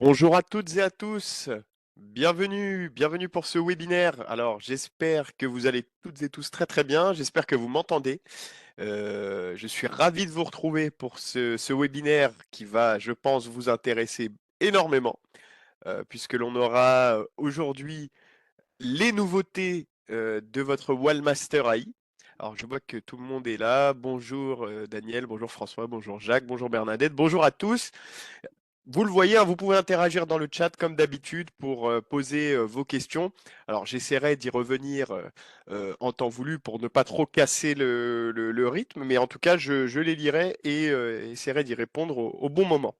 Bonjour à toutes et à tous, bienvenue pour ce webinaire. Alors j'espère que vous allez toutes et tous très très bien, j'espère que vous m'entendez. Je suis ravi de vous retrouver pour ce webinaire qui va, je pense, vous intéresser énormément, puisque l'on aura aujourd'hui les nouveautés de votre Wallmaster AI. Alors je vois que tout le monde est là. Bonjour Daniel, bonjour François, bonjour Jacques, bonjour Bernadette, bonjour à tous. Vous le voyez, hein, vous pouvez interagir dans le chat comme d'habitude pour poser vos questions. Alors j'essaierai d'y revenir en temps voulu pour ne pas trop casser le rythme, mais en tout cas je les lirai et essaierai d'y répondre au bon moment.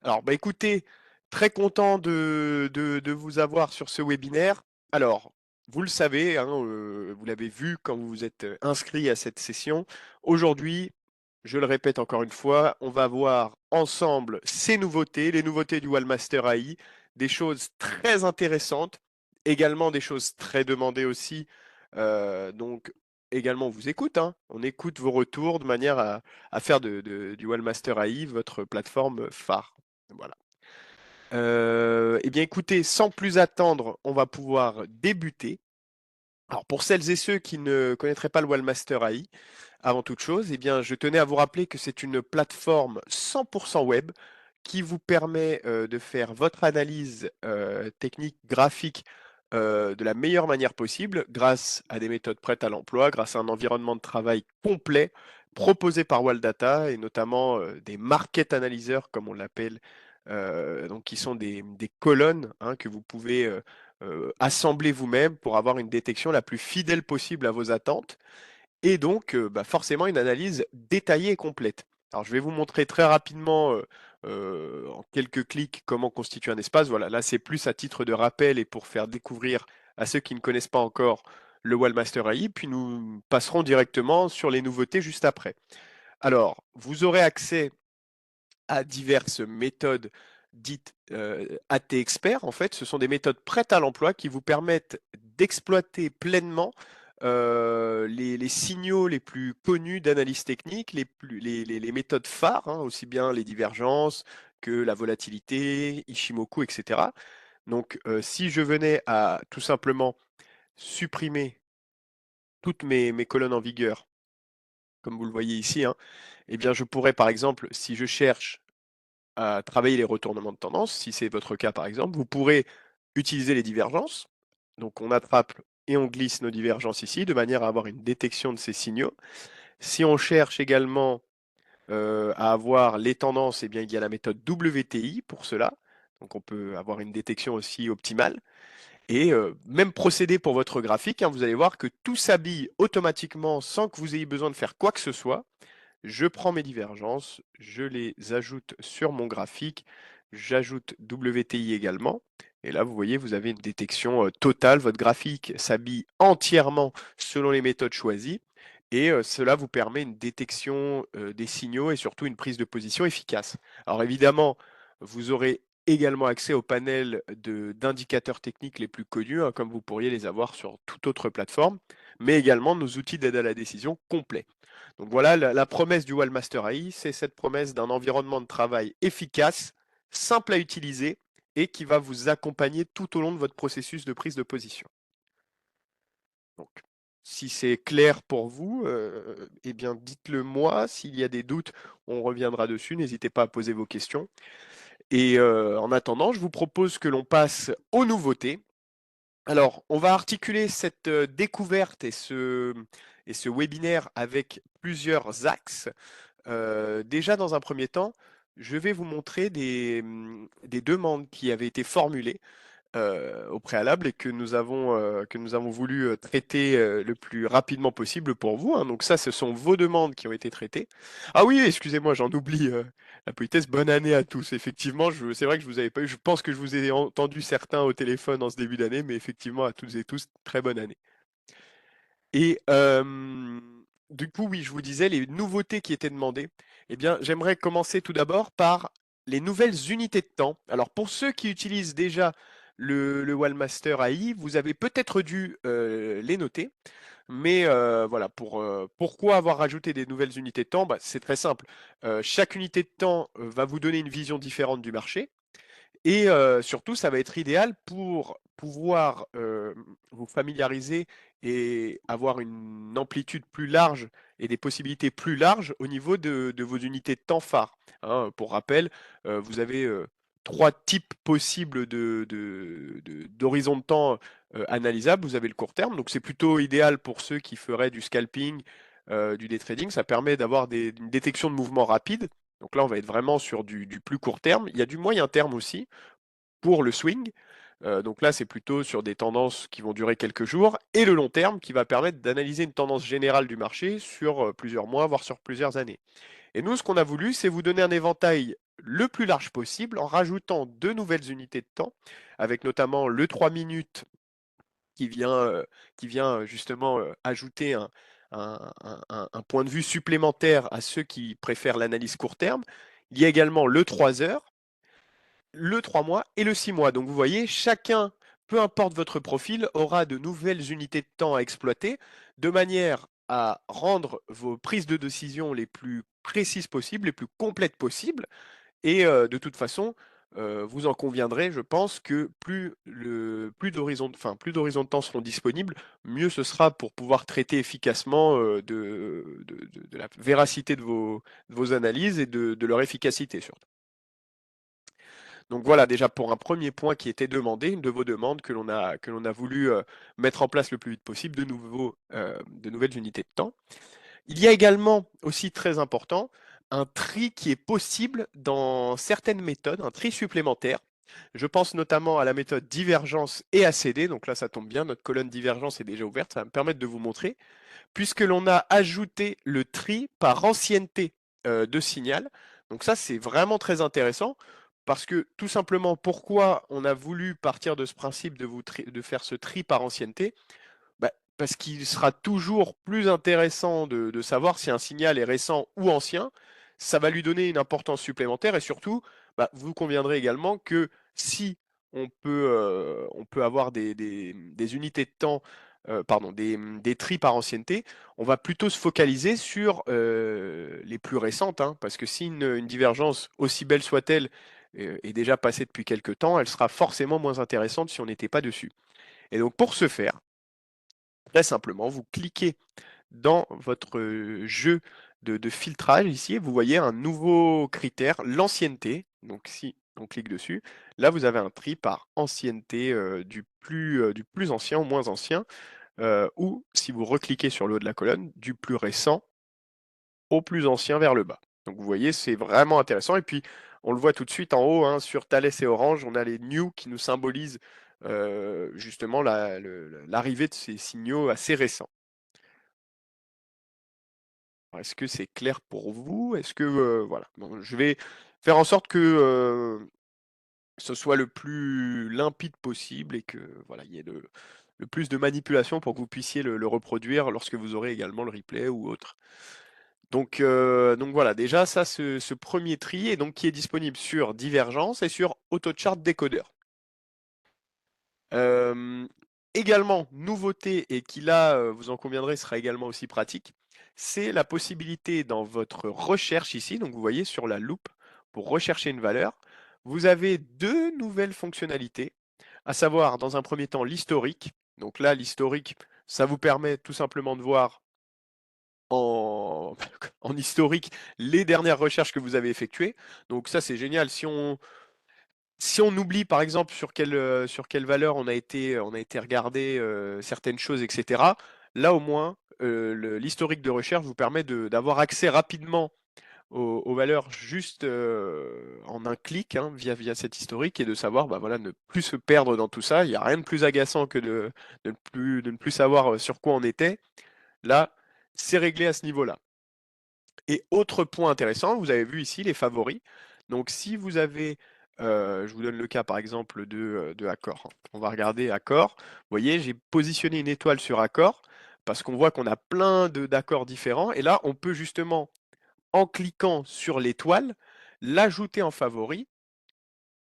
Alors bah écoutez, très content de vous avoir sur ce webinaire. Alors, vous le savez, hein, vous l'avez vu quand vous vous êtes inscrit à cette session. Aujourd'hui, je le répète encore une fois, on va voir ensemble ces nouveautés, les nouveautés du Wallmaster AI, des choses très intéressantes, également des choses très demandées aussi. Donc, également, on vous écoute, hein. On écoute vos retours de manière à faire du Wallmaster AI votre plateforme phare. Voilà. Eh bien, écoutez, sans plus attendre, on va pouvoir débuter. Alors, pour celles et ceux qui ne connaîtraient pas le Wallmaster AI, avant toute chose, eh bien, je tenais à vous rappeler que c'est une plateforme 100% web qui vous permet de faire votre analyse technique, graphique de la meilleure manière possible grâce à des méthodes prêtes à l'emploi, grâce à un environnement de travail complet proposé par Waldata et notamment des market analyzers comme on l'appelle, donc qui sont des colonnes hein, que vous pouvez assembler vous-même pour avoir une détection la plus fidèle possible à vos attentes et donc bah, forcément une analyse détaillée et complète. Alors je vais vous montrer très rapidement en quelques clics comment constituer un espace. Voilà, là c'est plus à titre de rappel et pour faire découvrir à ceux qui ne connaissent pas encore le Wallmaster AI, puis nous passerons directement sur les nouveautés juste après. Alors, vous aurez accès à diverses méthodes dites AT Expert. En fait, ce sont des méthodes prêtes à l'emploi qui vous permettent d'exploiter pleinement les signaux les plus connus d'analyse technique, les méthodes phares, hein, aussi bien les divergences que la volatilité, Ishimoku, etc. Donc, si je venais à tout simplement supprimer toutes mes colonnes en vigueur, comme vous le voyez ici, hein, eh bien, je pourrais, par exemple, si je cherche à travailler les retournements de tendance, si c'est votre cas par exemple, vous pourrez utiliser les divergences. Donc on attrape et on glisse nos divergences ici de manière à avoir une détection de ces signaux. Si on cherche également à avoir les tendances, eh bien il y a la méthode WTI pour cela. Donc on peut avoir une détection aussi optimale. Et même procédé pour votre graphique, hein, vous allez voir que tout s'habille automatiquement sans que vous ayez besoin de faire quoi que ce soit. Je prends mes divergences, je les ajoute sur mon graphique, j'ajoute WTI également. Et là, vous voyez, vous avez une détection totale. Votre graphique s'habille entièrement selon les méthodes choisies. Et cela vous permet une détection des signaux et surtout une prise de position efficace. Alors évidemment, vous aurez également accès au panel d'indicateurs techniques les plus connus, hein, comme vous pourriez les avoir sur toute autre plateforme, mais également nos outils d'aide à la décision complets. Donc voilà, la promesse du Wallmaster AI, c'est cette promesse d'un environnement de travail efficace, simple à utiliser et qui va vous accompagner tout au long de votre processus de prise de position. Donc, si c'est clair pour vous, eh bien dites-le moi. S'il y a des doutes, on reviendra dessus. N'hésitez pas à poser vos questions. Et en attendant, je vous propose que l'on passe aux nouveautés. Alors, on va articuler cette découverte et ce webinaire avec plusieurs axes. Déjà, dans un premier temps, je vais vous montrer des demandes qui avaient été formulées au préalable et que nous avons voulu traiter le plus rapidement possible pour vous, hein. Donc ça, ce sont vos demandes qui ont été traitées. Ah oui, excusez-moi, j'en oublie la politesse. Bonne année à tous. Effectivement, c'est vrai que je vous avais pas eu. Je pense que je vous ai entendu certains au téléphone en ce début d'année, mais effectivement, à toutes et tous, très bonne année. Et du coup, oui, je vous disais, les nouveautés qui étaient demandées. Eh bien, j'aimerais commencer tout d'abord par les nouvelles unités de temps. Alors, pour ceux qui utilisent déjà le Wallmaster AI, vous avez peut-être dû les noter. Mais voilà, pourquoi avoir rajouté des nouvelles unités de temps? Bah, c'est très simple. Chaque unité de temps va vous donner une vision différente du marché. Et surtout, ça va être idéal pour pouvoir vous familiariser et avoir une amplitude plus large et des possibilités plus larges au niveau de vos unités de temps phares. Hein. Pour rappel, vous avez trois types possibles d'horizons de temps analysables. Vous avez le court terme, donc c'est plutôt idéal pour ceux qui feraient du scalping, du day trading. Ça permet d'avoir une détection de mouvements rapides. Donc là, on va être vraiment sur du plus court terme. Il y a du moyen terme aussi pour le swing. Donc là, c'est plutôt sur des tendances qui vont durer quelques jours. Et le long terme qui va permettre d'analyser une tendance générale du marché sur plusieurs mois, voire sur plusieurs années. Et nous, ce qu'on a voulu, c'est vous donner un éventail le plus large possible en rajoutant deux nouvelles unités de temps, avec notamment le 3 minutes qui vient justement ajouter un point de vue supplémentaire à ceux qui préfèrent l'analyse court terme. Il y a également le 3 heures, le 3 mois et le 6 mois. Donc vous voyez, chacun, peu importe votre profil, aura de nouvelles unités de temps à exploiter de manière à rendre vos prises de décision les plus précises possibles, les plus complètes possibles. Et de toute façon, vous en conviendrez, je pense que plus d'horizons de temps seront disponibles, mieux ce sera pour pouvoir traiter efficacement de la véracité de vos analyses et de leur efficacité surtout. Donc voilà déjà pour un premier point qui était demandé, une de vos demandes que l'on a voulu mettre en place le plus vite possible, de nouvelles unités de temps. Il y a également, aussi très important, un tri qui est possible dans certaines méthodes, un tri supplémentaire. Je pense notamment à la méthode divergence et ACD. Donc là, ça tombe bien, notre colonne divergence est déjà ouverte. Ça va me permettre de vous montrer, puisque l'on a ajouté le tri par ancienneté de signal. Donc ça, c'est vraiment très intéressant. Parce que tout simplement, pourquoi on a voulu partir de ce principe de faire ce tri par ancienneté? Bah, parce qu'il sera toujours plus intéressant de savoir si un signal est récent ou ancien. Ça va lui donner une importance supplémentaire et surtout, bah, vous conviendrez également que si on peut avoir des unités de temps, pardon, des tris par ancienneté, on va plutôt se focaliser sur les plus récentes, hein, parce que si une divergence, aussi belle soit-elle, est déjà passée depuis quelque temps, elle sera forcément moins intéressante si on n'était pas dessus. Et donc pour ce faire, très simplement, vous cliquez dans votre jeu de filtrage ici et vous voyez un nouveau critère, l'ancienneté. Donc si on clique dessus, là vous avez un tri par ancienneté du plus ancien au moins ancien, ou si vous recliquez sur le haut de la colonne, du plus récent au plus ancien vers le bas. Donc vous voyez, c'est vraiment intéressant. Et puis on le voit tout de suite en haut, hein, sur Thales et Orange, on a les new qui nous symbolisent justement l'arrivée de ces signaux assez récents. Est-ce que c'est clair pour vous? Est-ce que voilà, bon, je vais faire en sorte que ce soit le plus limpide possible et que voilà, il y ait le plus de manipulation pour que vous puissiez le reproduire lorsque vous aurez également le replay ou autre. Donc voilà, déjà ça, ce premier tri et donc qui est disponible sur Divergence et sur AutoChart Decoder. Euh, Également, nouveauté et qui là, vous en conviendrez, sera également aussi pratique, c'est la possibilité dans votre recherche ici, donc vous voyez sur la loupe, pour rechercher une valeur, vous avez deux nouvelles fonctionnalités, à savoir dans un premier temps l'historique. Donc là, l'historique, ça vous permet tout simplement de voir en, en historique les dernières recherches que vous avez effectuées. Donc ça, c'est génial. Si on oublie par exemple sur quelle valeur on a été regarder certaines choses, etc., là au moins, l'historique de recherche vous permet d'avoir accès rapidement aux valeurs juste en un clic, hein, via cet historique et de savoir bah, voilà, ne plus se perdre dans tout ça. Il n'y a rien de plus agaçant que de ne plus savoir sur quoi on était. Là, c'est réglé à ce niveau-là. Et autre point intéressant, vous avez vu ici les favoris. Donc si vous avez, je vous donne le cas par exemple de Accor. On va regarder Accor. Vous voyez, j'ai positionné une étoile sur Accor parce qu'on voit qu'on a plein d'accords différents. Et là, on peut justement, en cliquant sur l'étoile, l'ajouter en favori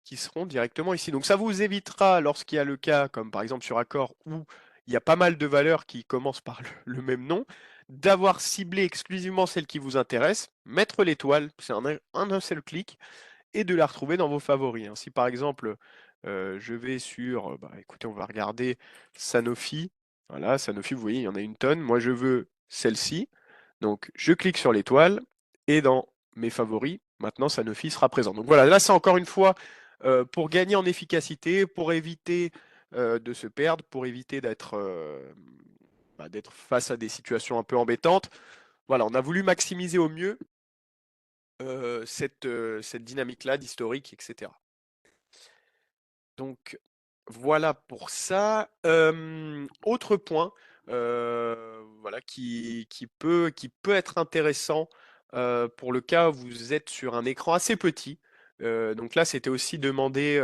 qui seront directement ici. Donc ça vous évitera, lorsqu'il y a le cas, comme par exemple sur Accor, où il y a pas mal de valeurs qui commencent par le même nom, d'avoir ciblé exclusivement celle qui vous intéresse, mettre l'étoile, c'est un seul clic, et de la retrouver dans vos favoris, hein. Si par exemple, je vais sur, bah, écoutez, on va regarder Sanofi. Voilà, Sanofi, vous voyez, il y en a une tonne. Moi, je veux celle-ci. Donc, je clique sur l'étoile et dans mes favoris, maintenant Sanofi sera présent. Donc voilà, là, c'est encore une fois pour gagner en efficacité, pour éviter de se perdre, pour éviter d'être face à des situations un peu embêtantes. Voilà, on a voulu maximiser au mieux cette dynamique-là d'historique, etc. Donc voilà pour ça. Autre point, voilà, qui peut être intéressant pour le cas où vous êtes sur un écran assez petit. Donc là, c'était aussi demandé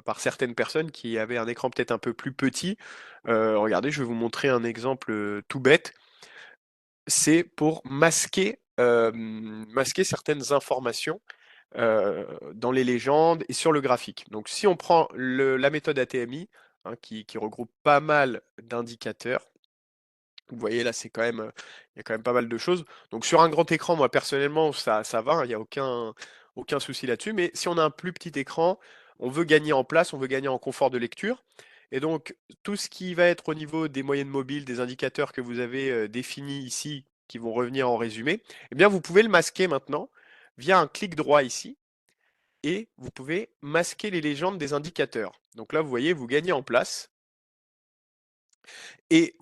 par certaines personnes qui avaient un écran peut-être un peu plus petit. Regardez, je vais vous montrer un exemple tout bête. C'est pour masquer certaines informations dans les légendes et sur le graphique. Donc si on prend la méthode ATMI, hein, qui regroupe pas mal d'indicateurs, vous voyez là, il y a quand même pas mal de choses. Donc sur un grand écran, moi personnellement, ça va, hein, il n'y a aucun souci là-dessus. Mais si on a un plus petit écran, on veut gagner en place, on veut gagner en confort de lecture. Et donc tout ce qui va être au niveau des moyennes mobiles, des indicateurs que vous avez définis ici, qui vont revenir en résumé, eh bien vous pouvez le masquer maintenant via un clic droit ici et vous pouvez masquer les légendes des indicateurs. Donc là, vous voyez, vous gagnez en place. Et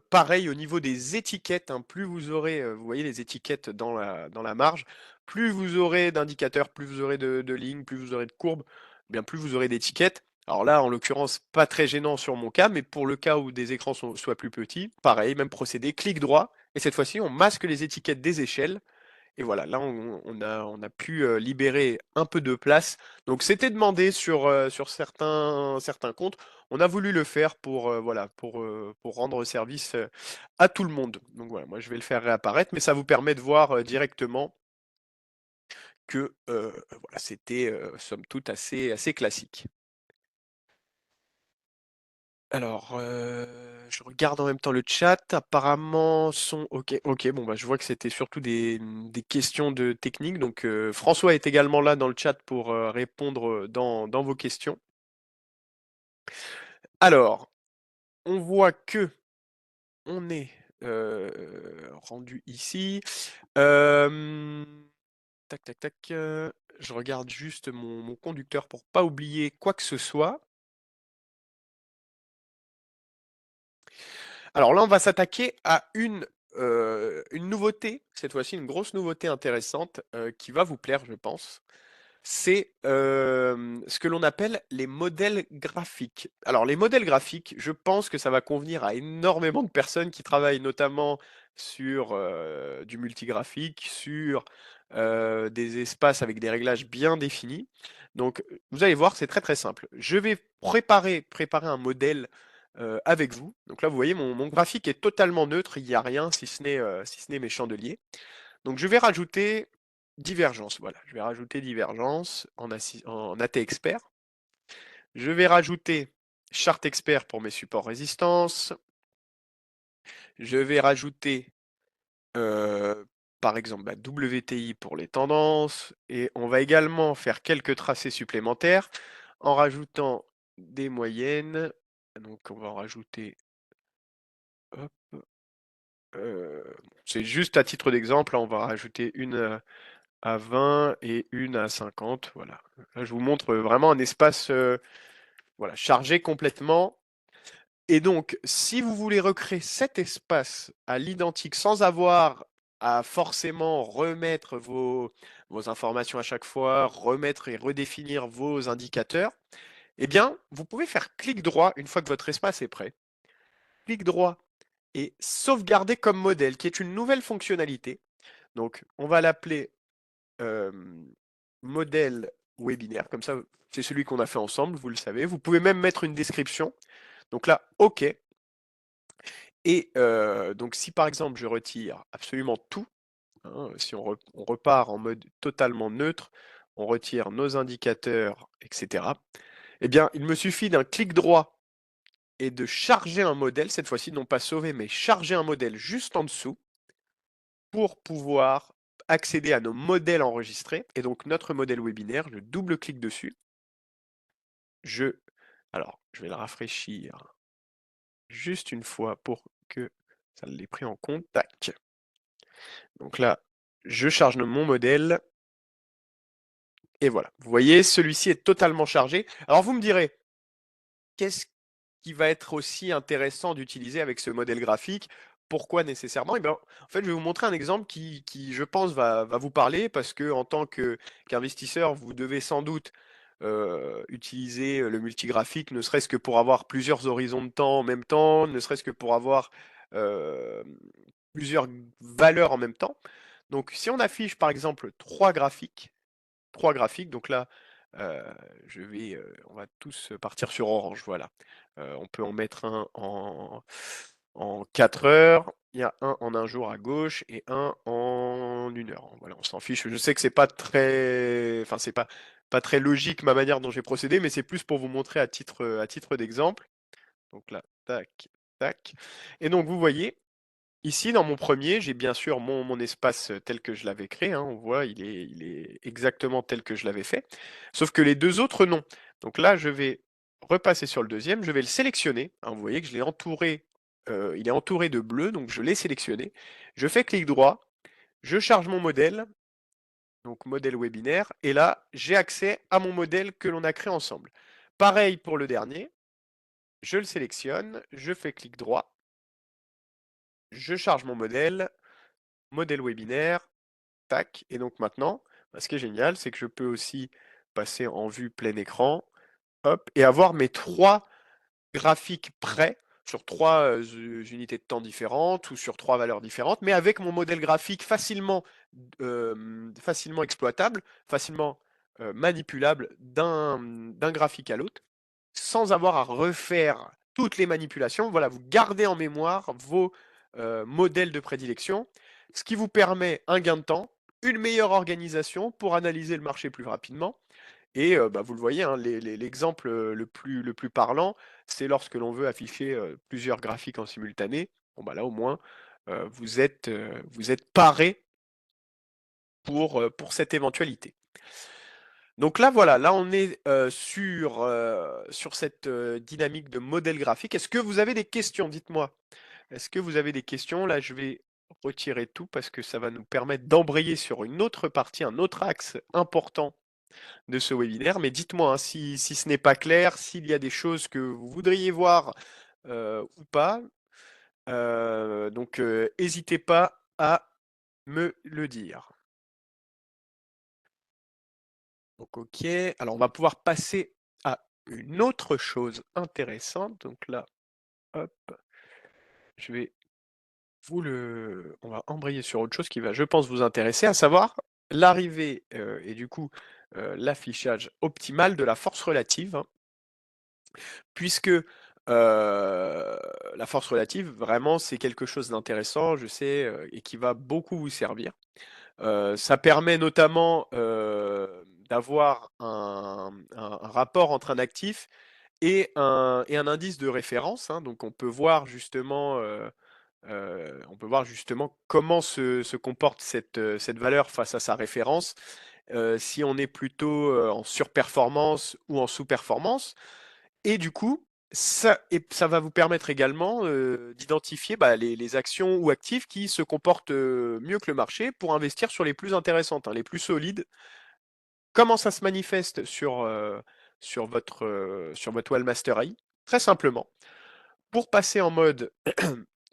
pareil au niveau des étiquettes, hein, plus vous aurez, vous voyez les étiquettes dans la marge, plus vous aurez d'indicateurs, plus vous aurez de lignes, plus vous aurez de courbes, eh bien plus vous aurez d'étiquettes. Alors là, en l'occurrence, pas très gênant sur mon cas, mais pour le cas où des écrans soient plus petits, pareil, même procédé, clic droit, et cette fois-ci, on masque les étiquettes des échelles. Et voilà, là, on a pu libérer un peu de place. Donc, c'était demandé sur certains comptes. On a voulu le faire voilà, pour rendre service à tout le monde. Donc voilà, moi, je vais le faire réapparaître, mais ça vous permet de voir directement que voilà, c'était, somme toute, assez classique. Alors, je regarde en même temps le chat. Apparemment, son OK. OK, bon, bah, je vois que c'était surtout des questions de technique. Donc, François est également là dans le chat pour répondre dans vos questions. Alors, on voit que on est rendu ici. Euh, Tac, tac, tac. Je regarde juste mon conducteur pour pas oublier quoi que ce soit. Alors là, on va s'attaquer à une nouveauté, cette fois-ci une grosse nouveauté intéressante qui va vous plaire, je pense. C'est ce que l'on appelle les modèles graphiques. Alors les modèles graphiques, je pense que ça va convenir à énormément de personnes qui travaillent notamment sur du multigraphique, sur des espaces avec des réglages bien définis. Donc vous allez voir, c'est très très simple. Je vais préparer un modèle avec vous. Donc là, vous voyez, mon graphique est totalement neutre, il n'y a rien si ce n'est mes chandeliers. Donc je vais rajouter divergence. Voilà, je vais rajouter divergence en AT expert. Je vais rajouter charte expert pour mes supports résistance. Je vais rajouter par exemple WTI pour les tendances. Et on va également faire quelques tracés supplémentaires en rajoutant des moyennes. Donc on va en rajouter. Hop, c'est juste à titre d'exemple, hein, on va rajouter une à 20 et une à 50. Voilà. Là, je vous montre vraiment un espace voilà, chargé complètement. Et donc, si vous voulez recréer cet espace à l'identique sans avoir à forcément remettre vos informations à chaque fois, remettre et redéfinir vos indicateurs, eh bien, vous pouvez faire clic droit une fois que votre espace est prêt. Clic droit et sauvegarder comme modèle, qui est une nouvelle fonctionnalité. Donc, on va l'appeler euh, modèle webinaire, comme ça, c'est celui qu'on a fait ensemble, vous le savez. Vous pouvez même mettre une description. Donc là, OK. Et donc, si par exemple, je retire absolument tout, hein, si on repart en mode totalement neutre, on retire nos indicateurs, etc., eh bien, il me suffit d'un clic droit et de charger un modèle, cette fois-ci, non pas sauver, mais charger un modèle juste en dessous pour pouvoir accéder à nos modèles enregistrés. Et donc notre modèle webinaire, je double-clique dessus. Alors, je vais le rafraîchir juste une fois pour que ça l'ait pris en compte. Tac. Donc là, je charge mon modèle. Et voilà. Vous voyez, celui-ci est totalement chargé. Alors vous me direz, qu'est-ce qui va être aussi intéressant d'utiliser avec ce modèle graphique? Pourquoi nécessairement? Eh bien, en fait, je vais vous montrer un exemple qui je pense, va vous parler parce que en tant qu'investisseur, vous devez sans doute utiliser le multigraphique, ne serait-ce que pour avoir plusieurs horizons de temps en même temps, ne serait-ce que pour avoir euh, plusieurs valeurs en même temps. Donc, si on affiche par exemple trois graphiques. Donc là, euh, on va tous partir sur orange. Voilà. On peut en mettre un en 4 heures. Il y a un en un jour à gauche et un en une heure. Voilà, on s'en fiche. Je sais que c'est pas très, enfin pas très logique ma manière dont j'ai procédé, mais c'est plus pour vous montrer à titre d'exemple. Donc là, tac, tac. Et donc vous voyez, ici, dans mon premier, j'ai bien sûr mon espace tel que je l'avais créé, hein, on voit, il est exactement tel que je l'avais fait. Sauf que les deux autres, non. Donc là, je vais repasser sur le deuxième, je vais le sélectionner, hein, vous voyez que je l'ai entouré, il est entouré de bleu, donc je l'ai sélectionné. Je fais clic droit, je charge mon modèle, donc modèle webinaire, et là, j'ai accès à mon modèle que l'on a créé ensemble. Pareil pour le dernier, je le sélectionne, je fais clic droit, je charge mon modèle, modèle webinaire, tac. Et donc maintenant, ce qui est génial, c'est que je peux aussi passer en vue plein écran, hop, et avoir mes trois graphiques prêts sur trois unités de temps différentes ou sur trois valeurs différentes, mais avec mon modèle graphique facilement exploitable, facilement manipulable d'un graphique à l'autre, sans avoir à refaire toutes les manipulations. Voilà, vous gardez en mémoire vos modèles de prédilection, ce qui vous permet un gain de temps, une meilleure organisation pour analyser le marché plus rapidement. Et bah, vous le voyez, hein, l'exemple le plus parlant, c'est lorsque l'on veut afficher plusieurs graphiques en simultané. Bon, bah là, au moins, vous êtes paré pour cette éventualité. Donc là, voilà, là, on est sur cette dynamique de modèle graphique. Est-ce que vous avez des questions? Dites-moi. Est-ce que vous avez des questions? Là, je vais retirer tout parce que ça va nous permettre d'embrayer sur une autre partie, un autre axe important de ce webinaire. Mais dites-moi hein, si ce n'est pas clair, s'il y a des choses que vous voudriez voir ou pas. Donc, n'hésitez pas à me le dire. Donc, ok. Alors, on va pouvoir passer à une autre chose intéressante. Donc là, hop, je vais on va embrayer sur autre chose qui va, je pense, vous intéresser, à savoir l'arrivée et du coup l'affichage optimal de la force relative, hein, puisque la force relative, vraiment, c'est quelque chose d'intéressant, je sais, et qui va beaucoup vous servir. Ça permet notamment d'avoir un rapport entre un actif et un indice de référence, hein. Donc on peut voir justement comment se comporte cette valeur face à sa référence, si on est plutôt en surperformance ou en sous-performance. Et du coup, ça va vous permettre également d'identifier bah, les actions ou actifs qui se comportent mieux que le marché pour investir sur les plus intéressantes, hein, les plus solides. Comment ça se manifeste sur votre Wellmaster AI? Très simplement, pour passer en mode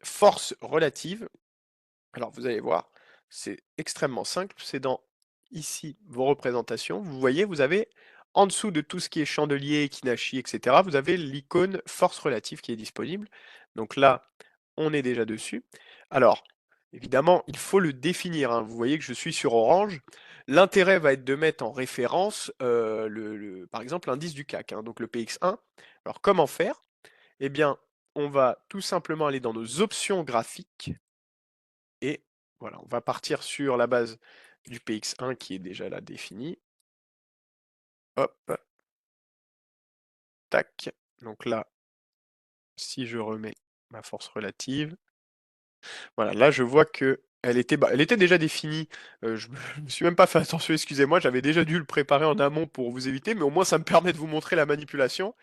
force relative, alors vous allez voir, c'est extrêmement simple, c'est dans ici vos représentations. Vous voyez, vous avez en dessous de tout ce qui est chandelier, kinashi, etc., vous avez l'icône force relative qui est disponible. Donc là, on est déjà dessus. Alors, évidemment, il faut le définir, hein. Vous voyez que je suis sur orange. L'intérêt va être de mettre en référence, par exemple, l'indice du CAC, hein, donc le PX1. Alors, comment faire? Eh bien, on va tout simplement aller dans nos options graphiques et voilà, on va partir sur la base du PX1 qui est déjà là défini. Hop, tac. Donc là, si je remets ma force relative, voilà, là je vois que Elle était déjà définie. Je me suis même pas fait attention, excusez-moi, j'avais déjà dû le préparer en amont pour vous éviter, mais au moins ça me permet de vous montrer la manipulation.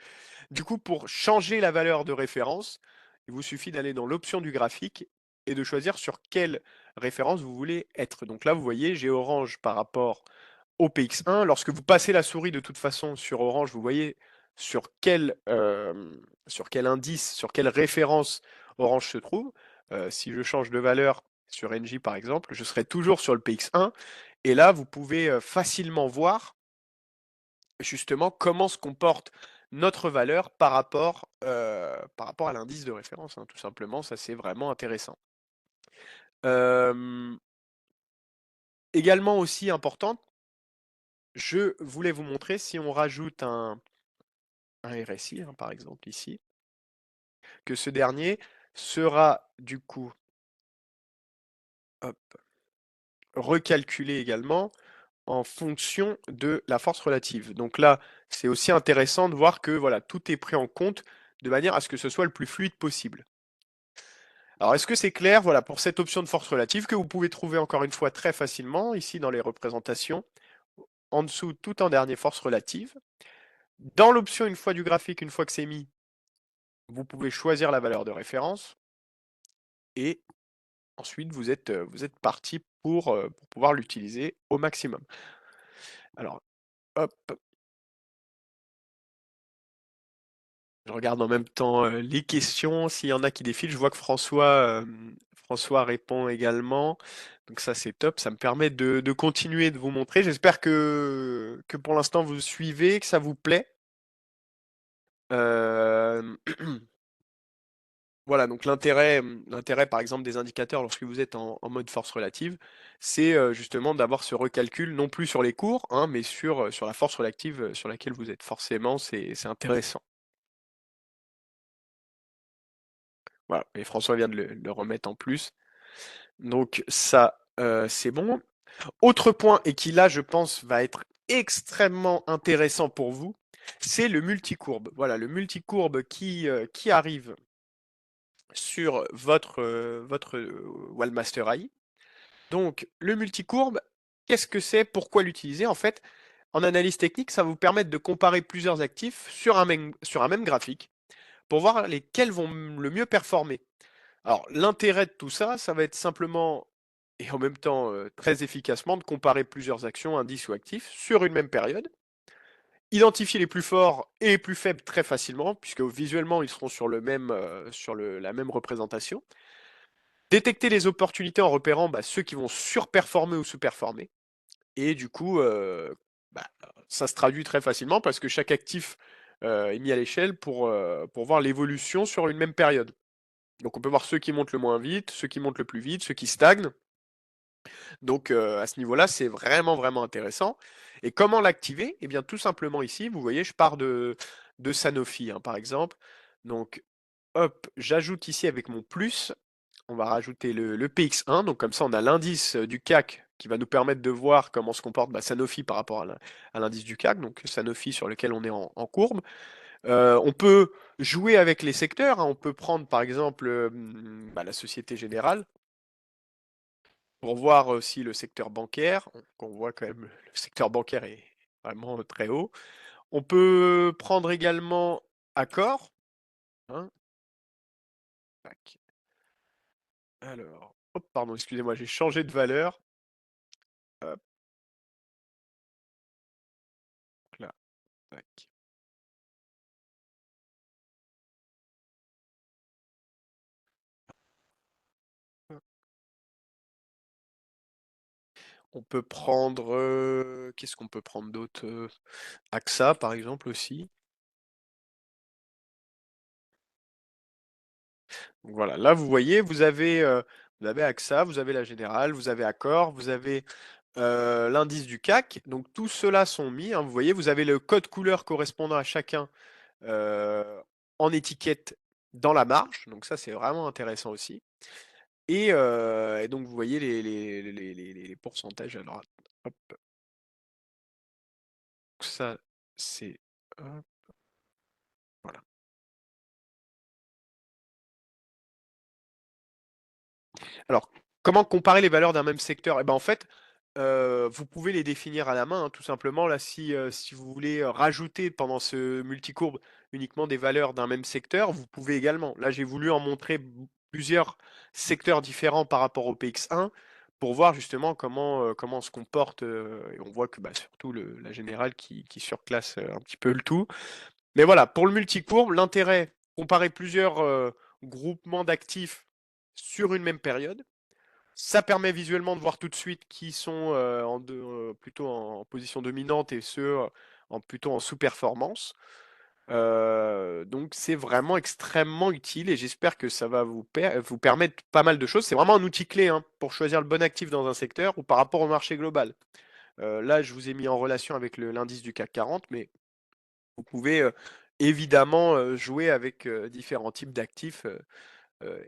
Du coup, pour changer la valeur de référence, il vous suffit d'aller dans l'option du graphique et de choisir sur quelle référence vous voulez être. Donc là, vous voyez, j'ai orange par rapport au PX1. Lorsque vous passez la souris de toute façon sur orange, vous voyez sur quel indice, sur quelle référence orange se trouve. Si je change de valeur sur NJ par exemple, je serai toujours sur le PX1. Et là, vous pouvez facilement voir justement comment se comporte notre valeur par rapport à l'indice de référence, hein, tout simplement. Ça, c'est vraiment intéressant. Euh, Également aussi importante, je voulais vous montrer si on rajoute un RSI, hein, par exemple ici, que ce dernier sera du coup hop, recalculé également en fonction de la force relative. Donc là, c'est aussi intéressant de voir que voilà, tout est pris en compte de manière à ce que ce soit le plus fluide possible. Alors, est-ce que c'est clair, voilà, pour cette option de force relative que vous pouvez trouver encore une fois très facilement ici dans les représentations, en dessous, tout en dernier, force relative. Dans l'option, une fois du graphique, une fois que c'est mis, vous pouvez choisir la valeur de référence et ensuite vous êtes parti pour pouvoir l'utiliser au maximum. Alors, hop, je regarde en même temps les questions, s'il y en a qui défilent. Je vois que François répond également. Donc ça, c'est top. Ça me permet de continuer de vous montrer. J'espère que pour l'instant, vous suivez, que ça vous plaît. Euh, Voilà, donc l'intérêt, par exemple, des indicateurs lorsque vous êtes en mode force relative, c'est justement d'avoir ce recalcul, non plus sur les cours, hein, mais sur la force relative sur laquelle vous êtes. Forcément, c'est intéressant. Voilà, et François vient de le remettre en plus. Donc ça, c'est bon. Autre point, et qui là, je pense, va être extrêmement intéressant pour vous, c'est le multicourbe. Voilà, le multicourbe qui arrive sur votre Wallmaster AI. Donc, le multicourbe, qu'est-ce que c'est? Pourquoi l'utiliser? En fait, en analyse technique, ça va vous permettre de comparer plusieurs actifs sur un même graphique pour voir lesquels vont le mieux performer. Alors, l'intérêt de tout ça, ça va être simplement et en même temps très efficacement de comparer plusieurs actions, indices ou actifs sur une même période, identifier les plus forts et les plus faibles très facilement, puisque visuellement ils seront sur la même représentation, détecter les opportunités en repérant ceux qui vont surperformer ou sous-performer, et du coup, bah, ça se traduit très facilement parce que chaque actif est mis à l'échelle pour voir l'évolution sur une même période. Donc on peut voir ceux qui montent le moins vite, ceux qui montent le plus vite, ceux qui stagnent. Donc à ce niveau-là, c'est vraiment vraiment intéressant. Et comment l'activer? Eh bien tout simplement ici, vous voyez, je pars de Sanofi, hein, par exemple. Donc hop, j'ajoute ici avec mon plus, on va rajouter le PX1, donc comme ça on a l'indice du CAC qui va nous permettre de voir comment se comporte Sanofi par rapport à l'indice du CAC, donc Sanofi sur lequel on est en courbe. On peut jouer avec les secteurs, hein, on peut prendre par exemple la Société Générale, pour voir aussi le secteur bancaire, qu'on voit quand même le secteur bancaire est vraiment très haut. On peut prendre également Accor, hein. Tac. Alors, hop, pardon, excusez-moi, j'ai changé de valeur. Hop, là, tac. On peut prendre, qu'est-ce qu'on peut prendre d'autre? AXA, par exemple, aussi. Donc voilà, là, vous voyez, vous avez AXA, vous avez la Générale, vous avez Accor, vous avez l'indice du CAC. Donc tous ceux-là sont mis, hein, vous voyez, vous avez le code couleur correspondant à chacun en étiquette dans la marge. Donc ça, c'est vraiment intéressant aussi. Et donc, vous voyez les pourcentages. Alors, hop, ça, c'est... hop, voilà. Alors, Comment comparer les valeurs d'un même secteur? Eh ben, en fait, vous pouvez les définir à la main, hein, tout simplement. Là, si vous voulez rajouter pendant ce multicourbe uniquement des valeurs d'un même secteur, vous pouvez également. Là, j'ai voulu en montrer plusieurs secteurs différents par rapport au PX1 pour voir justement comment on se comporte. Et on voit que bah, surtout la générale qui surclasse un petit peu le tout. Mais voilà, pour le multicourbe, l'intérêt, comparer plusieurs groupements d'actifs sur une même période. Ça permet visuellement de voir tout de suite qui sont plutôt en position dominante et ceux plutôt en sous-performance. Donc c'est vraiment extrêmement utile et j'espère que ça va vous permettre pas mal de choses. C'est vraiment un outil clé hein, pour choisir le bon actif dans un secteur ou par rapport au marché global. Là, je vous ai mis en relation avec l'indice du CAC 40, mais vous pouvez évidemment jouer avec différents types d'actifs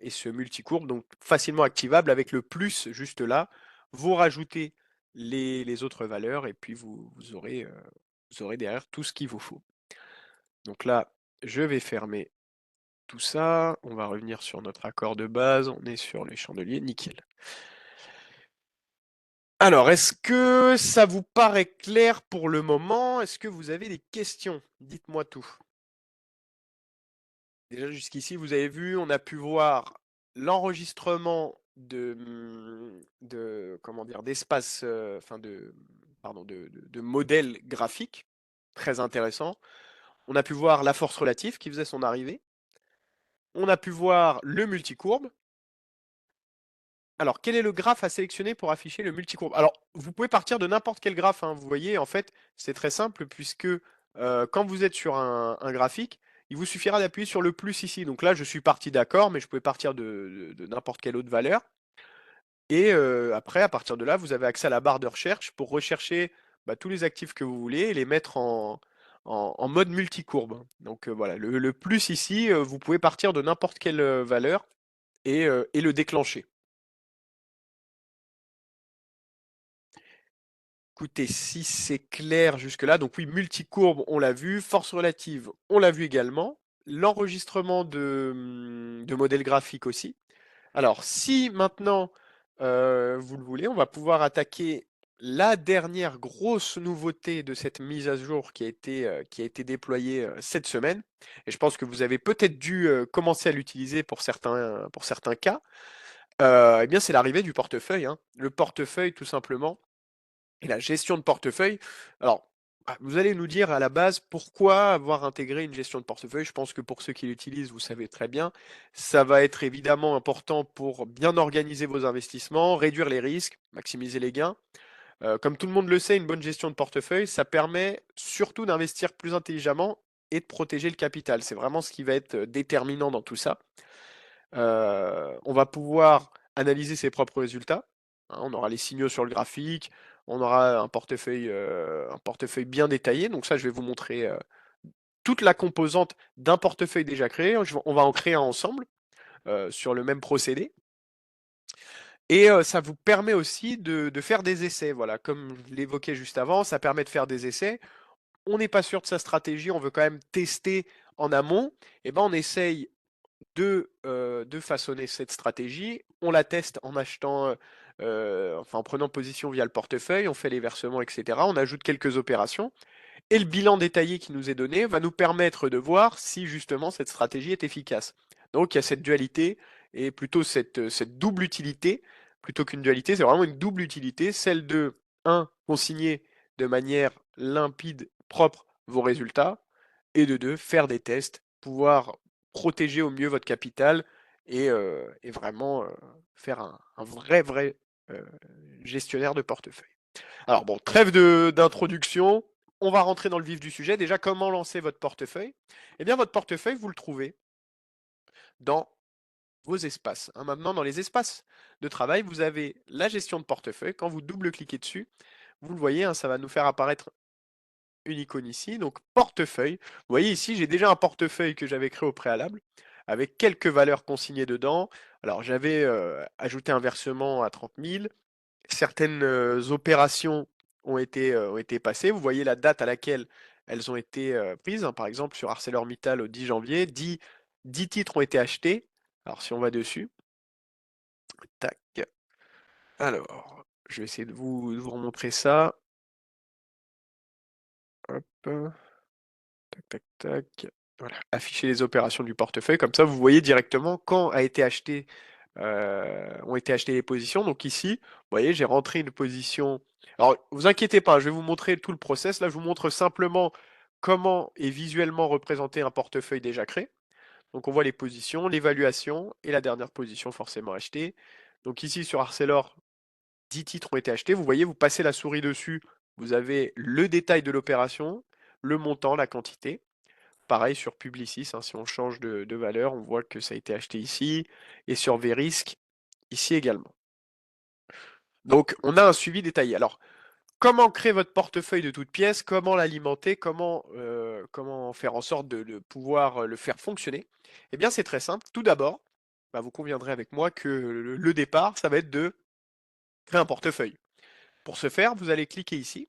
et ce multicourbe, donc facilement activable avec le plus juste là. Vous rajoutez les autres valeurs et puis vous aurez derrière tout ce qu'il vous faut. Donc là, je vais fermer tout ça. On va revenir sur notre accord de base. On est sur les chandeliers, nickel. Alors, est-ce que ça vous paraît clair pour le moment? Est-ce que vous avez des questions? Dites-moi tout. Déjà jusqu'ici, vous avez vu, on a pu voir l'enregistrement comment dire, d'espace, enfin pardon, de modèles graphiques, très intéressant. On a pu voir la force relative qui faisait son arrivée. On a pu voir le multicourbe. Alors, quel est le graphe à sélectionner pour afficher le multicourbe? Alors, vous pouvez partir de n'importe quel graphe, hein. Vous voyez, en fait, c'est très simple puisque quand vous êtes sur un graphique, il vous suffira d'appuyer sur le plus ici. Donc là, je suis parti d'accord, mais je pouvais partir de n'importe quelle autre valeur. Et après, à partir de là, vous avez accès à la barre de recherche pour rechercher bah, tous les actifs que vous voulez et les mettre en mode multicourbe. Donc voilà, le plus ici, vous pouvez partir de n'importe quelle valeur et le déclencher. Écoutez, si c'est clair jusque-là, donc oui, multicourbe, on l'a vu, force relative, on l'a vu également, l'enregistrement de modèles graphiques aussi. Alors, si maintenant vous le voulez, on va pouvoir attaquer la dernière grosse nouveauté de cette mise à jour qui a été déployée cette semaine. Et je pense que vous avez peut-être dû commencer à l'utiliser pour certains cas. Eh bien, c'est l'arrivée du portefeuille, hein. Le portefeuille, tout simplement. Et la gestion de portefeuille, alors, vous allez nous dire à la base pourquoi avoir intégré une gestion de portefeuille. Je pense que pour ceux qui l'utilisent, vous savez très bien. Ça va être évidemment important pour bien organiser vos investissements, réduire les risques, maximiser les gains. Comme tout le monde le sait, une bonne gestion de portefeuille, ça permet surtout d'investir plus intelligemment et de protéger le capital. C'est vraiment ce qui va être déterminant dans tout ça. On va pouvoir analyser ses propres résultats, hein, on aura les signaux sur le graphique, on aura un portefeuille bien détaillé. Donc ça, je vais vous montrer toute la composante d'un portefeuille déjà créé. On va en créer un ensemble sur le même procédé. Et ça vous permet aussi de faire des essais. Voilà, comme je l'évoquais juste avant, ça permet de faire des essais. On n'est pas sûr de sa stratégie, on veut quand même tester en amont. Et ben on essaye de façonner cette stratégie. On la teste en achetant, enfin en prenant position via le portefeuille, on fait les versements, etc. On ajoute quelques opérations. Et le bilan détaillé qui nous est donné va nous permettre de voir si justement cette stratégie est efficace. Donc il y a cette dualité et plutôt cette double utilité, plutôt qu'une dualité, c'est vraiment une double utilité, celle de un consigner de manière limpide, propre vos résultats, et de 2 faire des tests, pouvoir protéger au mieux votre capital et vraiment faire un vrai gestionnaire de portefeuille. Alors bon, trêve d'introduction, on va rentrer dans le vif du sujet. Déjà, comment lancer votre portefeuille? Eh bien, votre portefeuille, vous le trouvez dans vos espaces, hein. Maintenant, dans les espaces de travail, vous avez la gestion de portefeuille. Quand vous double-cliquez dessus, vous le voyez, hein, ça va nous faire apparaître une icône ici, donc portefeuille. Vous voyez ici, j'ai déjà un portefeuille que j'avais créé au préalable, avec quelques valeurs consignées dedans. Alors, j'avais ajouté un versement à 30 000. Certaines opérations ont été passées. Vous voyez la date à laquelle elles ont été prises, hein. Par exemple, sur ArcelorMittal au 10 janvier, 10 titres ont été achetés. Alors si on va dessus, tac. Alors, je vais essayer de vous remontrer ça. Hop, tac, tac, tac. Voilà, afficher les opérations du portefeuille, comme ça vous voyez directement quand ont été achetées les positions. Donc ici, vous voyez, j'ai rentré une position. Alors, vous inquiétez pas, je vais vous montrer tout le process. Là, je vous montre simplement comment est visuellement représenté un portefeuille déjà créé. Donc on voit les positions, l'évaluation et la dernière position forcément achetée. Donc ici sur Arcelor, 10 titres ont été achetés. Vous voyez, vous passez la souris dessus, vous avez le détail de l'opération, le montant, la quantité. Pareil sur Publicis, hein, si on change de valeur, on voit que ça a été acheté ici, et sur Verisk, ici également. Donc on a un suivi détaillé. Alors, comment créer votre portefeuille de toutes pièces, comment l'alimenter, comment faire en sorte de pouvoir le faire fonctionner? Eh bien c'est très simple. Tout d'abord, bah, vous conviendrez avec moi que le départ, ça va être de créer un portefeuille. Pour ce faire, vous allez cliquer ici.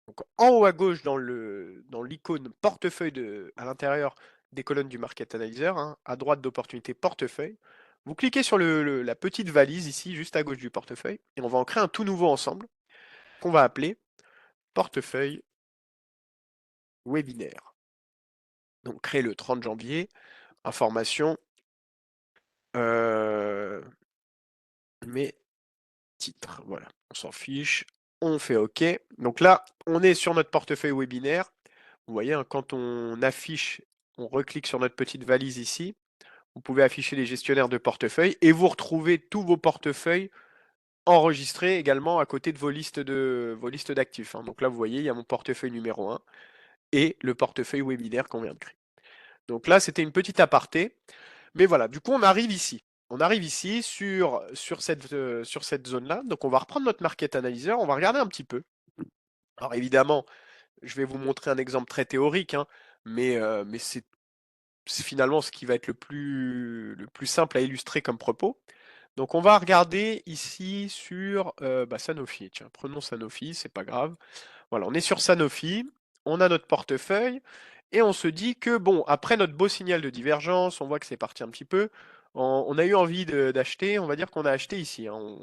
Donc en haut à gauche dans l'icône portefeuille à l'intérieur des colonnes du Market Analyzer, hein, à droite d'opportunité portefeuille, vous cliquez sur la petite valise ici, juste à gauche du portefeuille, et on va en créer un tout nouveau ensemble qu'on va appeler portefeuille webinaire. Donc créé le 30 janvier, information, euh, mes titres. Voilà, on s'en fiche, on fait OK. Donc là, on est sur notre portefeuille webinaire. Vous voyez, hein, quand on affiche, on reclique sur notre petite valise ici, vous pouvez afficher les gestionnaires de portefeuille et vous retrouvez tous vos portefeuilles enregistrés également à côté de vos listes d'actifs, hein. Donc là, vous voyez, il y a mon portefeuille numéro 1 et le portefeuille webinaire qu'on vient de créer. Donc là, c'était une petite aparté. Mais voilà, du coup, on arrive ici. On arrive ici sur cette zone-là. Donc on va reprendre notre Market Analyzer, on va regarder un petit peu. Alors évidemment, je vais vous montrer un exemple très théorique, hein, mais c'est finalement ce qui va être le plus simple à illustrer comme propos. Donc on va regarder ici sur Sanofi. Tiens, prenons Sanofi, c'est pas grave. Voilà, on est sur Sanofi, on a notre portefeuille, et on se dit que bon, après notre beau signal de divergence, on voit que c'est parti un petit peu. On a eu envie d'acheter, on va dire qu'on a acheté ici, hein.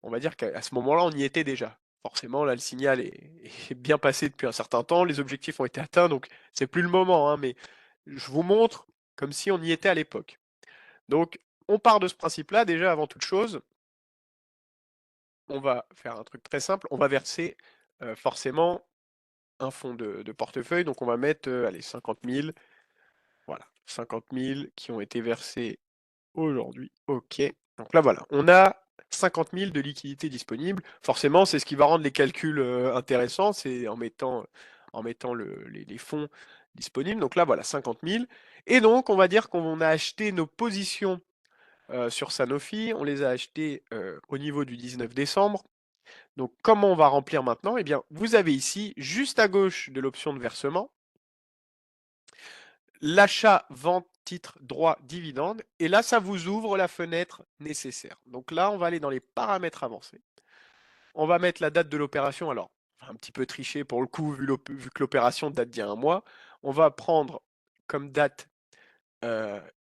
On va dire qu'à ce moment-là, on y était déjà. Forcément, là, le signal est bien passé depuis un certain temps, les objectifs ont été atteints, donc c'est plus le moment, hein, mais je vous montre comme si on y était à l'époque. Donc, on part de ce principe-là, déjà avant toute chose, on va faire un truc très simple, on va verser forcément un fonds de portefeuille, donc on va mettre, allez, 50 000, voilà, 50 000 qui ont été versés aujourd'hui, ok. Donc là, voilà, on a 50 000 de liquidités disponibles. Forcément, c'est ce qui va rendre les calculs intéressants, c'est en mettant les fonds disponibles. Donc là, voilà, 50 000. Et donc, on va dire qu'on a acheté nos positions sur Sanofi, on les a achetées au niveau du 19 décembre. Donc, comment on va remplir maintenant? Eh bien, vous avez ici, juste à gauche de l'option de versement, l'achat, vente, titre, droit, dividende. Et là, ça vous ouvre la fenêtre nécessaire. Donc là, on va aller dans les paramètres avancés. On va mettre la date de l'opération. Alors, un petit peu triché pour le coup, vu que l'opération date d'il y a un mois. On va prendre comme date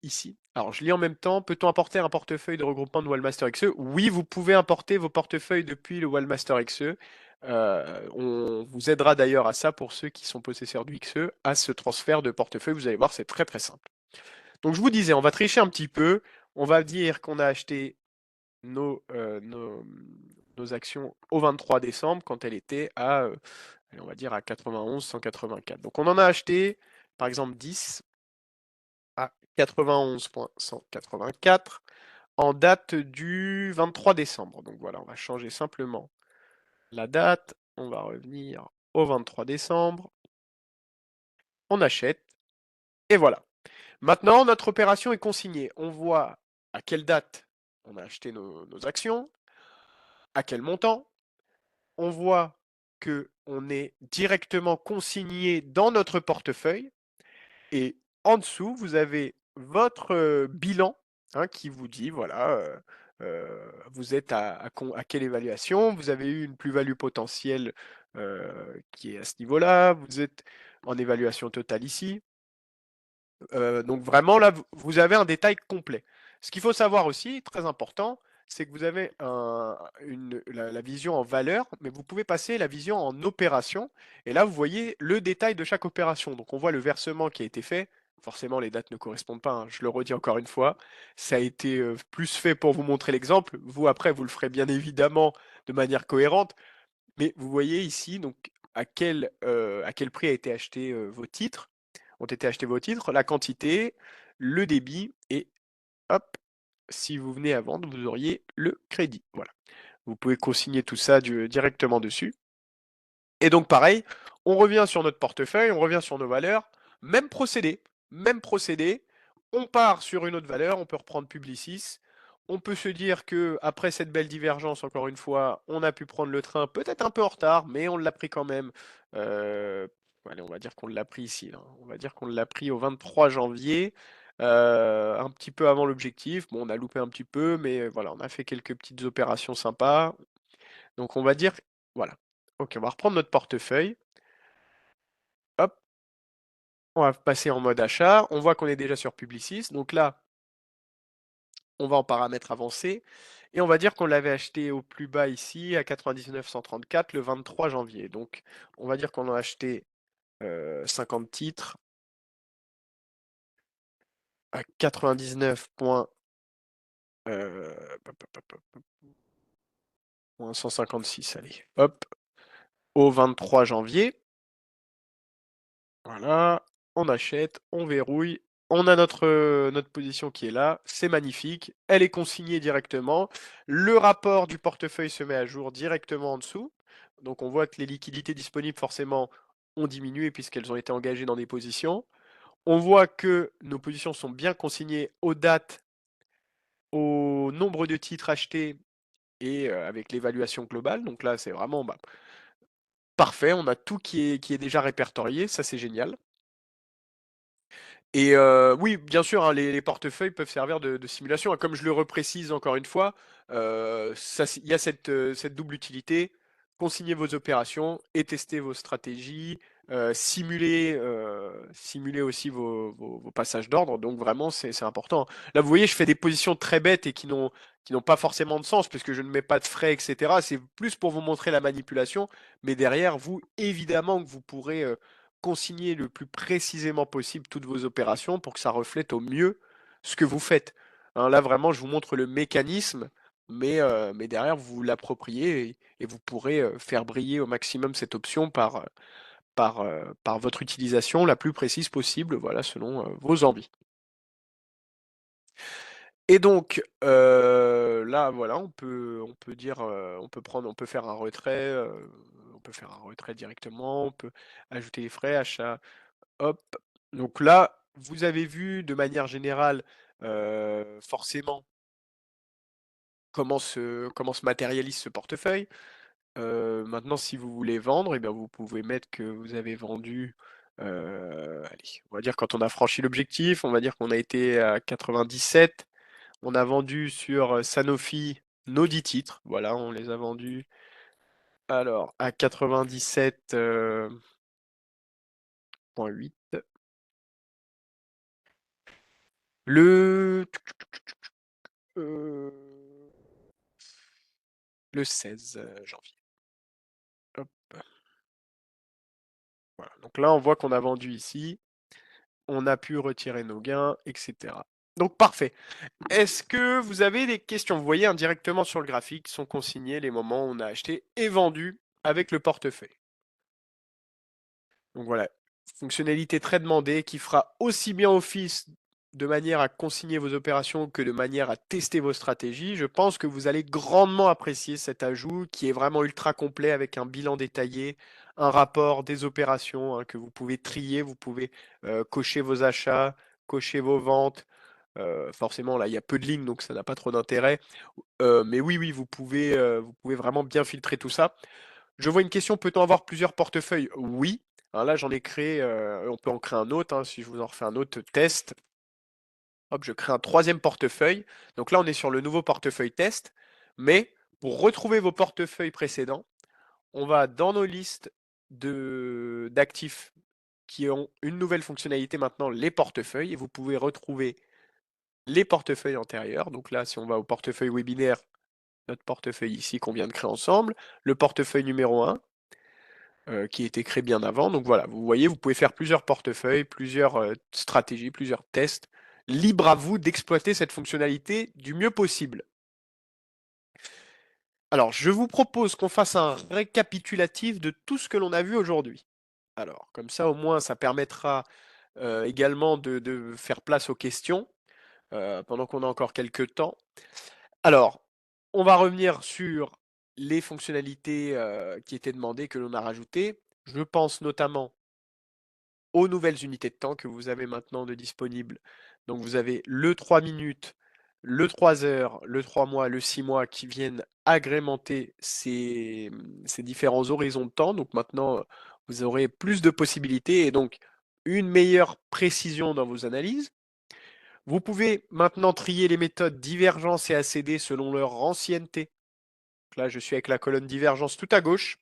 ici. Alors, je lis en même temps. Peut-on importer un portefeuille de regroupement de Wallmaster XE? Oui, vous pouvez importer vos portefeuilles depuis le Wallmaster XE. On vous aidera d'ailleurs à ça pour ceux qui sont possesseurs du XE, à ce transfert de portefeuille. Vous allez voir, c'est très très simple. Donc, je vous disais, on va tricher un petit peu. On va dire qu'on a acheté nos, euh, nos, nos actions au 23 décembre quand elle était à, on va dire, à 91, 184. Donc, on en a acheté, par exemple, 10 à 91,184 en date du 23 décembre. Donc voilà, on va changer simplement la date. On va revenir au 23 décembre. On achète. Et voilà. Maintenant, notre opération est consignée. On voit à quelle date on a acheté nos actions, à quel montant. On voit que on est directement consigné dans notre portefeuille. Et en dessous, vous avez votre bilan, hein, qui vous dit, voilà, vous êtes à quelle évaluation, vous avez eu une plus-value potentielle qui est à ce niveau-là, vous êtes en évaluation totale ici. Donc vraiment, là, vous avez un détail complet. Ce qu'il faut savoir aussi, très important, c'est que vous avez la vision en valeur, mais vous pouvez passer la vision en opération. Et là, vous voyez le détail de chaque opération. Donc, on voit le versement qui a été fait. Forcément, les dates ne correspondent pas, hein, je le redis encore une fois. Ça a été plus fait pour vous montrer l'exemple. Vous, après, vous le ferez bien évidemment de manière cohérente. Mais vous voyez ici donc à quel prix a été acheté vos titres, ont été achetés vos titres, la quantité, le débit et hop, si vous venez à vendre, vous auriez le crédit. Voilà. Vous pouvez consigner tout ça directement dessus. Et donc pareil, on revient sur notre portefeuille, on revient sur nos valeurs, même procédé, même procédé. On part sur une autre valeur, on peut reprendre Publicis. On peut se dire que après cette belle divergence, encore une fois, on a pu prendre le train, peut-être un peu en retard, mais on l'a pris quand même. Euh, allez, on va dire qu'on l'a pris ici, là. On va dire qu'on l'a pris au 23 janvier, un petit peu avant l'objectif. Bon, on a loupé un petit peu, mais voilà, on a fait quelques petites opérations sympas. Donc on va dire, voilà. Ok, on va reprendre notre portefeuille. Hop, on va passer en mode achat. On voit qu'on est déjà sur Publicis. Donc là, on va en paramètres avancés. Et on va dire qu'on l'avait acheté au plus bas ici, à 99,134 le 23 janvier. Donc on va dire qu'on a acheté 50 titres à 99,156. Allez, hop, au 23 janvier. Voilà, on achète, on verrouille, on a notre position qui est là, c'est magnifique, elle est consignée directement, le rapport du portefeuille se met à jour directement en dessous, donc on voit que les liquidités disponibles forcément ont diminué puisqu'elles ont été engagées dans des positions, on voit que nos positions sont bien consignées aux dates, au nombre de titres achetés et avec l'évaluation globale, donc là c'est vraiment parfait, on a tout qui est déjà répertorié, ça c'est génial. Et oui, bien sûr, hein, les portefeuilles peuvent servir de simulation. Et comme je le reprécise encore une fois, il y a cette double utilité. Consigner vos opérations et tester vos stratégies, simuler aussi vos passages d'ordre. Donc vraiment, c'est important. Là, vous voyez, je fais des positions très bêtes et qui n'ont pas forcément de sens puisque je ne mets pas de frais, etc. C'est plus pour vous montrer la manipulation. Mais derrière, vous, évidemment que vous pourrez consigner le plus précisément possible toutes vos opérations pour que ça reflète au mieux ce que vous faites. Hein, là, vraiment, je vous montre le mécanisme, mais derrière, vous l'appropriez et vous pourrez faire briller au maximum cette option par votre utilisation la plus précise possible, voilà, selon vos envies. Et donc, là, voilà, on peut dire, on peut faire un retrait, on peut faire un retrait directement, on peut ajouter les frais, achat. Hop. Donc là, vous avez vu de manière générale, forcément, comment se matérialise ce portefeuille. Maintenant, si vous voulez vendre, eh bien, vous pouvez mettre que vous avez vendu, allez, on va dire quand on a franchi l'objectif, on va dire qu'on a été à 97. On a vendu sur Sanofi nos 10 titres. Voilà, on les a vendus alors à 97,8. Le euh, le 16 janvier. Hop, voilà. Donc là, on voit qu'on a vendu ici, on a pu retirer nos gains, etc. Donc parfait. Est-ce que vous avez des questions? Vous voyez indirectement sur le graphique sont consignés les moments où on a acheté et vendu avec le portefeuille. Donc voilà, fonctionnalité très demandée qui fera aussi bien office de manière à consigner vos opérations que de manière à tester vos stratégies. Je pense que vous allez grandement apprécier cet ajout qui est vraiment ultra complet avec un bilan détaillé, un rapport des opérations hein, que vous pouvez trier, vous pouvez cocher vos achats, cocher vos ventes. Forcément, là, il y a peu de lignes, donc ça n'a pas trop d'intérêt. Mais oui, oui, vous pouvez vraiment bien filtrer tout ça. Je vois une question, peut-on avoir plusieurs portefeuilles? Oui. Hein, là, j'en ai créé, on peut en créer un autre, hein, si je vous en refais un autre test. Hop, je crée un troisième portefeuille. Donc là, on est sur le nouveau portefeuille test. Mais pour retrouver vos portefeuilles précédents, on va dans nos listes d'actifs qui ont une nouvelle fonctionnalité maintenant, les portefeuilles. Et vous pouvez retrouver les portefeuilles antérieurs. Donc là, si on va au portefeuille webinaire, notre portefeuille ici qu'on vient de créer ensemble, le portefeuille numéro 1, qui a été créé bien avant. Donc voilà, vous voyez, vous pouvez faire plusieurs portefeuilles, plusieurs stratégies, plusieurs tests. Libre à vous d'exploiter cette fonctionnalité du mieux possible. Alors, je vous propose qu'on fasse un récapitulatif de tout ce que l'on a vu aujourd'hui. Alors, comme ça, au moins, ça permettra également de faire place aux questions pendant qu'on a encore quelques temps. Alors, on va revenir sur les fonctionnalités qui étaient demandées, que l'on a rajoutées. Je pense notamment aux nouvelles unités de temps que vous avez maintenant de disponibles. Donc vous avez le 3 minutes, le 3 heures, le 3 mois, le 6 mois qui viennent agrémenter ces différents horizons de temps. Donc maintenant, vous aurez plus de possibilités et donc une meilleure précision dans vos analyses. Vous pouvez maintenant trier les méthodes divergence et ACD selon leur ancienneté. Donc là, je suis avec la colonne divergence tout à gauche.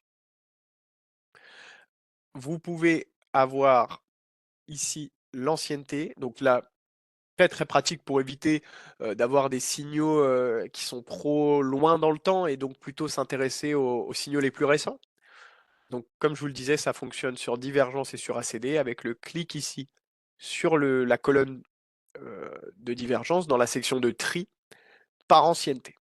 Vous pouvez avoir ici l'ancienneté. Donc là, très très pratique pour éviter d'avoir des signaux qui sont trop loin dans le temps et donc plutôt s'intéresser aux signaux les plus récents. Donc comme je vous le disais, ça fonctionne sur divergence et sur ACD avec le clic ici sur la colonne de divergence dans la section de tri par ancienneté.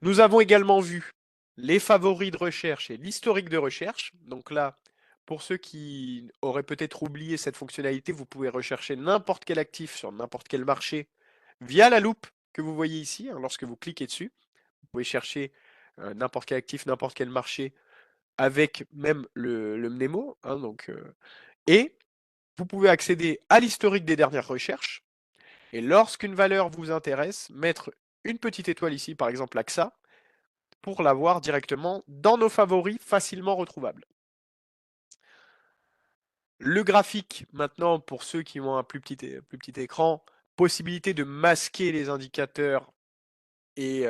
Nous avons également vu les favoris de recherche et l'historique de recherche. Donc là, pour ceux qui auraient peut-être oublié cette fonctionnalité, vous pouvez rechercher n'importe quel actif sur n'importe quel marché via la loupe que vous voyez ici, hein, lorsque vous cliquez dessus. Vous pouvez chercher n'importe quel actif, n'importe quel marché avec même le mnémo. Hein, et vous pouvez accéder à l'historique des dernières recherches. Et lorsqu'une valeur vous intéresse, mettre une petite étoile ici, par exemple l'AXA, pour l'avoir directement dans nos favoris facilement retrouvables. Le graphique, maintenant, pour ceux qui ont un plus petit écran, possibilité de masquer les indicateurs et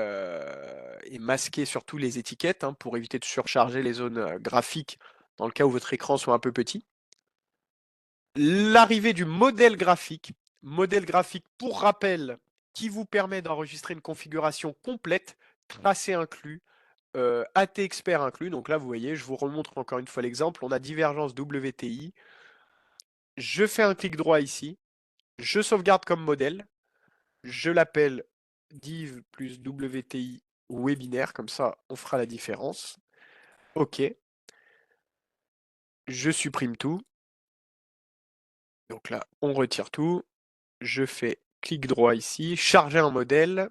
masquer surtout les étiquettes hein, pour éviter de surcharger les zones graphiques dans le cas où votre écran soit un peu petit. L'arrivée du modèle graphique pour rappel, qui vous permet d'enregistrer une configuration complète, tracé inclus, AT expert inclus. Donc là, vous voyez, je vous remontre encore une fois l'exemple. On a divergence WTI. Je fais un clic droit ici. Je sauvegarde comme modèle. Je l'appelle div plus WTI webinaire. Comme ça, on fera la différence. OK. Je supprime tout. Donc là, on retire tout. Je fais clic droit ici. Charger un modèle.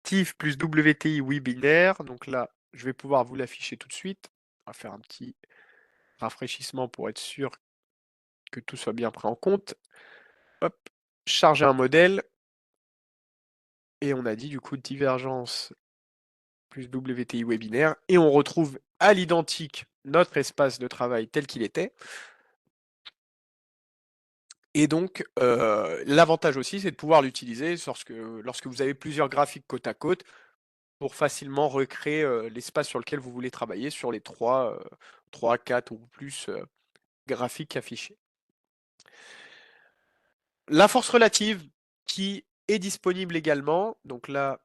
TIF plus WTI webinaire. Donc là, je vais pouvoir vous l'afficher tout de suite. On va faire un petit rafraîchissement pour être sûr que tout soit bien pris en compte. Hop, charger un modèle. Et on a dit du coup divergence plus WTI webinaire. Et on retrouve à l'identique notre espace de travail tel qu'il était. Et donc, l'avantage aussi, c'est de pouvoir l'utiliser lorsque vous avez plusieurs graphiques côte à côte pour facilement recréer l'espace sur lequel vous voulez travailler sur les 3, 4 ou plus graphiques affichés. La force relative qui est disponible également. Donc là,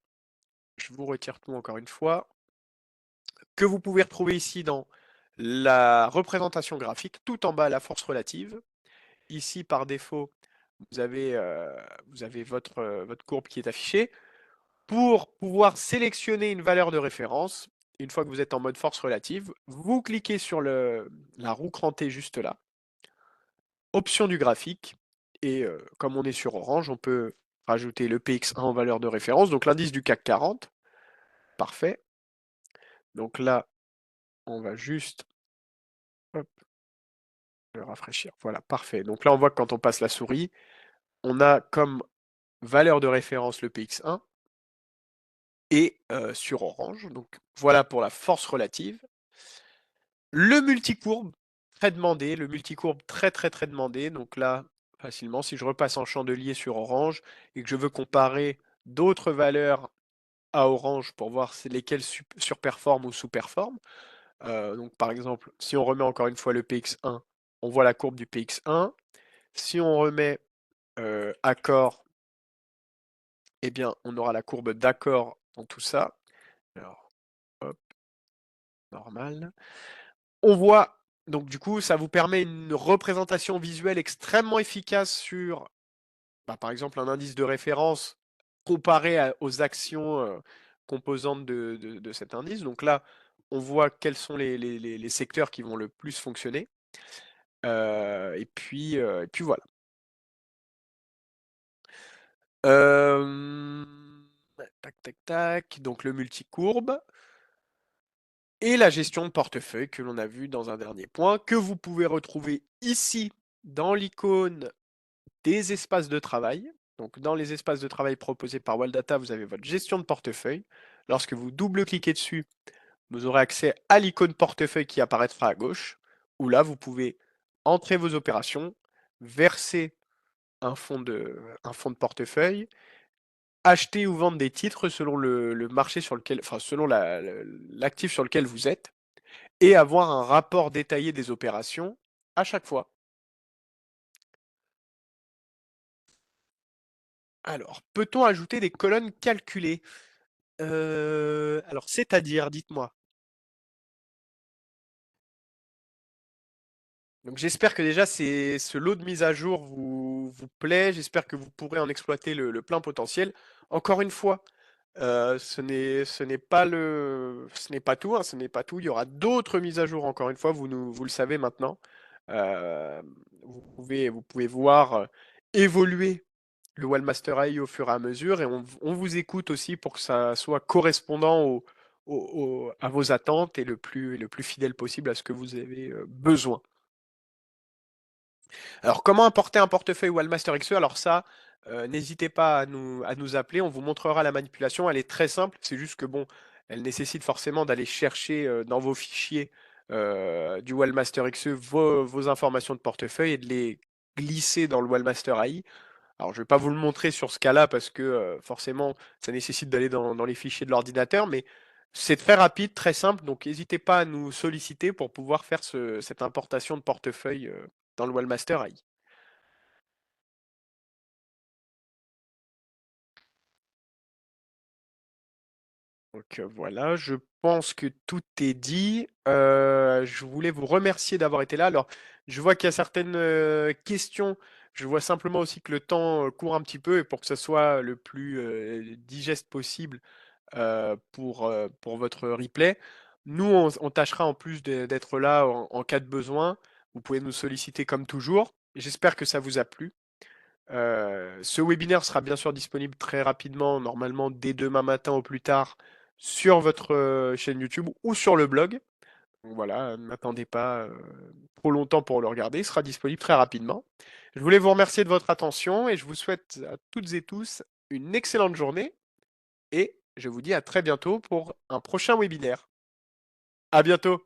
je vous retire tout encore une fois. Que vous pouvez retrouver ici dans la représentation graphique, tout en bas la force relative. Ici, par défaut, vous avez votre courbe qui est affichée. Pour pouvoir sélectionner une valeur de référence, une fois que vous êtes en mode force relative, vous cliquez sur la roue crantée juste là, option du graphique, et comme on est sur orange, on peut rajouter le PX1 en valeur de référence, donc l'indice du CAC 40. Parfait. Donc là, on va juste hop, le rafraîchir. Voilà, parfait. Donc là, on voit que quand on passe la souris, on a comme valeur de référence le PX1 et sur orange. Donc voilà pour la force relative. Le multicourbe, très demandé. Le multicourbe, très très très demandé. Donc là, facilement, si je repasse en chandelier sur orange et que je veux comparer d'autres valeurs à orange pour voir lesquelles surperforment ou sous-performent. Donc par exemple, si on remet encore une fois le PX1, on voit la courbe du PX1. Si on remet accord, eh bien on aura la courbe d'accord dans tout ça. Alors, hop, normal. On voit, donc du coup, ça vous permet une représentation visuelle extrêmement efficace sur, bah, par exemple, un indice de référence comparé aux actions composantes de cet indice. Donc là, on voit quels sont les secteurs qui vont le plus fonctionner. Et puis voilà. Euh, Tac, tac, tac. Donc le multicourbe et la gestion de portefeuille que l'on a vu dans un dernier point, que vous pouvez retrouver ici dans l'icône des espaces de travail. Donc dans les espaces de travail proposés par Waldata, vous avez votre gestion de portefeuille. Lorsque vous double-cliquez dessus, vous aurez accès à l'icône portefeuille qui apparaîtra à gauche, où là, vous pouvez entrer vos opérations, verser un fonds de portefeuille, acheter ou vendre des titres selon le marché sur lequel, enfin selon l'actif sur lequel vous êtes, et avoir un rapport détaillé des opérations à chaque fois. Alors, peut-on ajouter des colonnes calculées? Alors, c'est-à-dire, dites-moi. Donc, j'espère que déjà ce lot de mise à jour vous plaît. J'espère que vous pourrez en exploiter le plein potentiel. Encore une fois, ce n'est pas tout, hein, ce n'est pas tout. Il y aura d'autres mises à jour. Encore une fois, vous le savez maintenant. Euh, vous pouvez voir évoluer le Wallmaster AI au fur et à mesure, et on vous écoute aussi pour que ça soit correspondant à vos attentes et le plus fidèle possible à ce que vous avez besoin. Alors, comment importer un portefeuille Wallmaster XE? Alors ça, n'hésitez pas à nous appeler, on vous montrera la manipulation. Elle est très simple, c'est juste que bon, elle nécessite forcément d'aller chercher dans vos fichiers du Wallmaster XE vos informations de portefeuille et de les glisser dans le Wallmaster AI. Alors, je ne vais pas vous le montrer sur ce cas-là parce que forcément, ça nécessite d'aller dans les fichiers de l'ordinateur, mais c'est très rapide, très simple, donc n'hésitez pas à nous solliciter pour pouvoir faire cette importation de portefeuille dans le Wallmaster AI. Donc voilà, je pense que tout est dit. Je voulais vous remercier d'avoir été là. Alors, je vois qu'il y a certaines questions. Je vois simplement aussi que le temps court un petit peu et pour que ce soit le plus digeste possible pour votre replay, nous, on tâchera en plus d'être là en cas de besoin. Vous pouvez nous solliciter comme toujours. J'espère que ça vous a plu. Ce webinaire sera bien sûr disponible très rapidement, normalement dès demain matin au plus tard, sur votre chaîne YouTube ou sur le blog. Donc voilà, n'attendez pas trop longtemps pour le regarder, il sera disponible très rapidement. Je voulais vous remercier de votre attention et je vous souhaite à toutes et tous une excellente journée et je vous dis à très bientôt pour un prochain webinaire. À bientôt!